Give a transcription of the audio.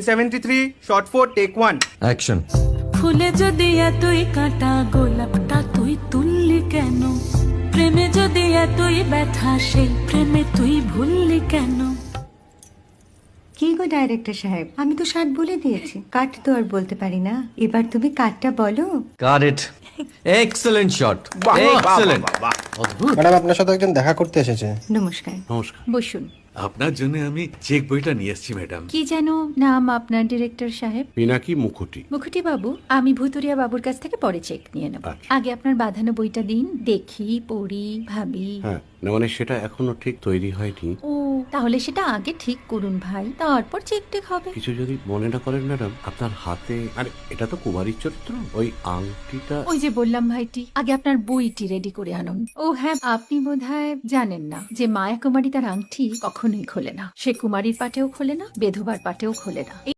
73 shot 4 take 1 action. ফুলে যদি এতই কাঁটা গোলাপটা তুই তুললি কেন? প্রেমে যদি এতই ব্যথা সেই প্রেমে তুই ভুললি কেন? কি গো ডাইরেক্টর সাহেব, আমি তো 60 বলে দিয়েছি, কাট তো আর বলতে পারি না, এবার তুমি কাটটা বলো। Got it. Excellent shot, excellent. Madam আপনার সাথে একজন দেখা করতে এসেছে। নমস্কার। নমস্কার। বসুন। আপনার জন্য আমি চেক বইটা নিয়ে এসেছি ম্যাডাম। কি যেন নাম আপনার ডিরেক্টর সাহেব? পিনাকি মুখোটি। মুখুটি বাবু, আমি ভুতুরিয়া বাবুর কাছ থেকে পরে চেক নিয়ে নেব। আচ্ছা। আগে আপনার বাঁধানো বইটা দিন, দেখি, পড়ি, ভাবি। হ্যাঁ, না মানে সেটা এখনো ঠিক তৈরি হয়নি। ও, তাহলে সেটা আগে ঠিক করুন ভাই, তারপর চেক টেক হবে। কিছু যদি মনে না করেন ম্যাডাম, আপনার হাতে, আরে এটা তো কুমারীর চরিত্র, ওই আংটিটা। ওই যে বললাম ভাইটি, আগে আপনার বইটি রেডি করে আনুন। ও হ্যাঁ, আপনি বোধহয় জানেন না যে মায়া কুমারী তার আংটি কখনোই খোলে না। সে কুমারীর পাটেও খোলে না, বেধবার পাটেও খোলে না।